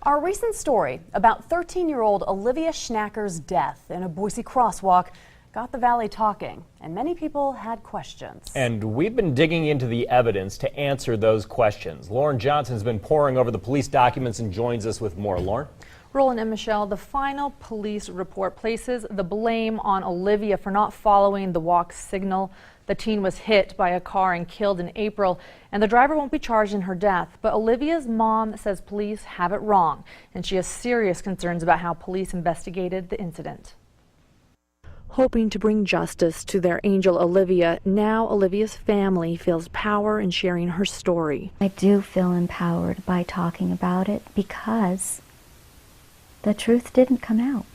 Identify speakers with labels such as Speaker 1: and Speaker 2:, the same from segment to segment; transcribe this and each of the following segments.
Speaker 1: Our recent story about 13-year-old Olivia Schnacker's death in a Boise crosswalk got the Valley talking, and many people had questions. And we've been digging into the evidence to answer those questions. Lauren Johnson's been poring over the police documents and joins us with more. Lauren?
Speaker 2: Roland and Michelle, the final police report places the blame on Olivia for not following the walk signal. The teen was hit by a car and killed in April, and the driver won't be charged in her death. But Olivia's mom says police have it wrong, and she has serious concerns about how police investigated the incident. Hoping to bring justice to their angel Olivia, now Olivia's family feels power in sharing her story.
Speaker 3: I do feel empowered by talking about it because the truth didn't come out.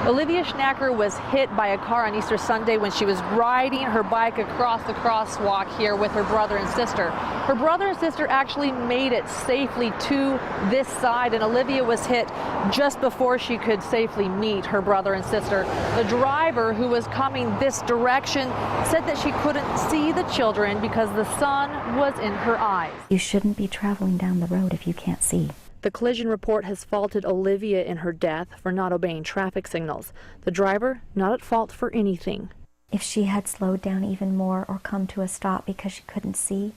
Speaker 2: Olivia Schnacker was hit by a car on Easter Sunday when she was riding her bike across the crosswalk here with her brother and sister. Her brother and sister actually made it safely to this side, and Olivia was hit just before she could safely meet her brother and sister. The driver, who was coming this direction, said that she couldn't see the children because the sun was in her eyes.
Speaker 3: You shouldn't be traveling down the road if you can't see.
Speaker 2: The collision report has faulted Olivia in her death for not obeying traffic signals. The driver not at fault for anything.
Speaker 3: If she had slowed down even more or come to a stop because she couldn't see,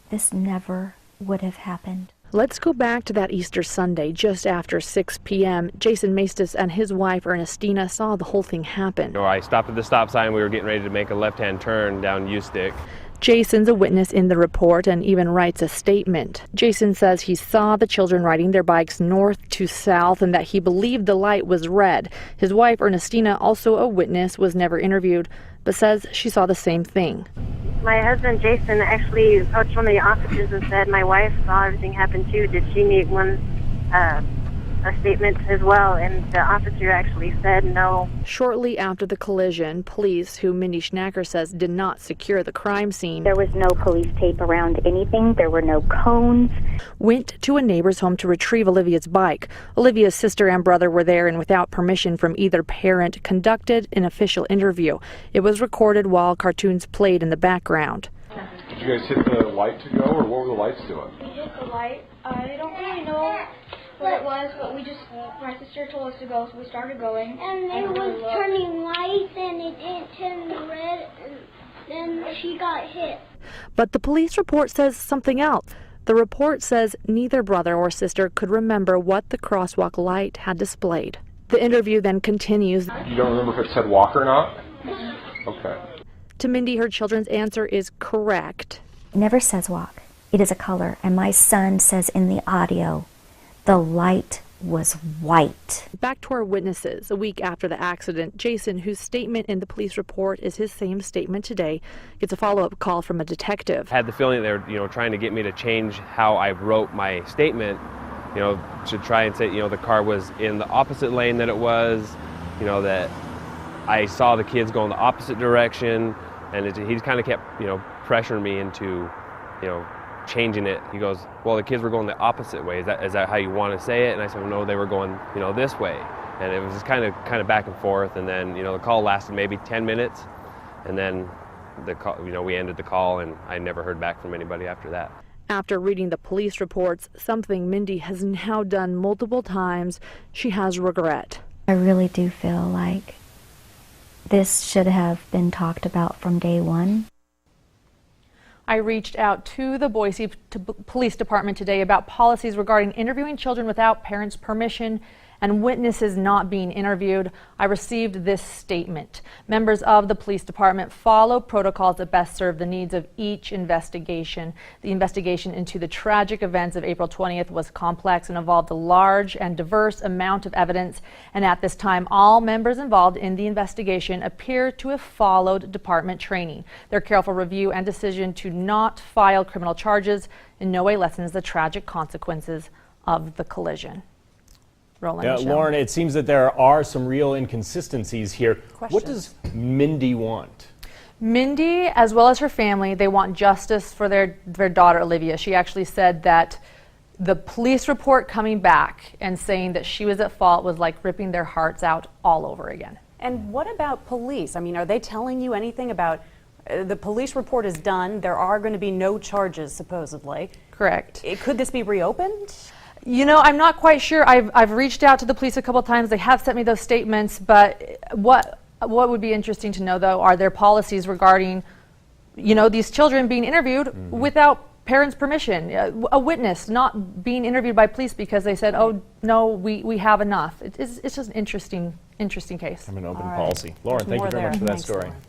Speaker 3: this never would have happened.
Speaker 2: Let's go back to that Easter Sunday just after 6 p.m. Jason Maestas and his wife Ernestina saw the whole thing happen.
Speaker 4: I stopped at the stop sign. We were getting ready to make a left-hand turn down U-Stick.
Speaker 2: Jason's a witness in the report and even writes a statement. Jason says he saw the children riding their bikes north to south and that he believed the light was red. His wife, Ernestina, also a witness, was never interviewed, but says she saw the same thing.
Speaker 5: My husband, Jason, actually approached one of the officers and said my wife saw everything happen too. Did she need a statement as well? And the officer actually said no.
Speaker 2: Shortly after the collision, police, who Mindy Schnacker says did not secure the crime scene,
Speaker 6: there was no police tape around anything. There were no cones.
Speaker 2: Went to a neighbor's home to retrieve Olivia's bike. Olivia's sister and brother were there and without permission from either parent conducted an official interview. It was recorded while cartoons played in the background.
Speaker 7: Did you guys hit the light to go, or what were the lights doing?
Speaker 8: We hit the light. I don't really know what it was, but my sister told us to go, so we started going.
Speaker 9: And it was turning lights, and it didn't turn red, and then she got hit.
Speaker 2: But the police report says something else. The report says neither brother or sister could remember what the crosswalk light had displayed. The interview then continues.
Speaker 7: You don't remember if it said walk or not? Okay.
Speaker 2: To Mindy, her children's answer is correct.
Speaker 3: It never says walk. It is a color, and my son says in the audio, the light was white.
Speaker 2: Back to our witnesses. A week after the accident, Jason, whose statement in the police report is his same statement today, gets a follow-up call from a detective.
Speaker 4: I had the feeling they were, trying to get me to change how I wrote my statement, to try and say, the car was in the opposite lane that it was, that I saw the kids go in the opposite direction, and he just kind of kept, pressuring me into, changing it. He goes, well, the kids were going the opposite way. Is that how you want to say it? And I said, well, no, they were going, this way. And it was just kind of back and forth. And then, the call lasted maybe 10 minutes. And then the call, we ended the call, and I never heard back from anybody after that.
Speaker 2: After reading the police reports, something Mindy has now done multiple times, she has regret.
Speaker 3: I really do feel like this should have been talked about from day one.
Speaker 2: I reached out to the Boise Police Department today about policies regarding interviewing children without parents' permission and witnesses not being interviewed. I received this statement. Members of the police department follow protocols that best serve the needs of each investigation. The investigation into the tragic events of April 20th was complex and involved a large and diverse amount of evidence. And at this time, all members involved in the investigation appear to have followed department training. Their careful review and decision to not file criminal charges in no way lessens the tragic consequences of the collision.
Speaker 1: Lauren, it seems that there are some real inconsistencies here.
Speaker 2: Questions.
Speaker 1: What does Mindy want?
Speaker 2: Mindy, as well as her family, they want justice for their daughter, Olivia. She actually said that the police report coming back and saying that she was at fault was like ripping their hearts out all over again.
Speaker 1: And what about police? I mean, are they telling you anything about the police report is done? There are going to be no charges, supposedly.
Speaker 2: Correct.
Speaker 1: Could this be reopened?
Speaker 2: You know, I'm not quite sure. I've reached out to the police a couple times. They have sent me those statements, but what would be interesting to know, though, are there policies regarding, you know, these children being interviewed without parents' permission, a witness not being interviewed by police because they said, oh, no, we have enough. It's just an interesting case.
Speaker 1: An open
Speaker 2: All right.
Speaker 1: policy. Lauren, thank you very much for that
Speaker 2: Thanks,
Speaker 1: story.
Speaker 2: Lauren.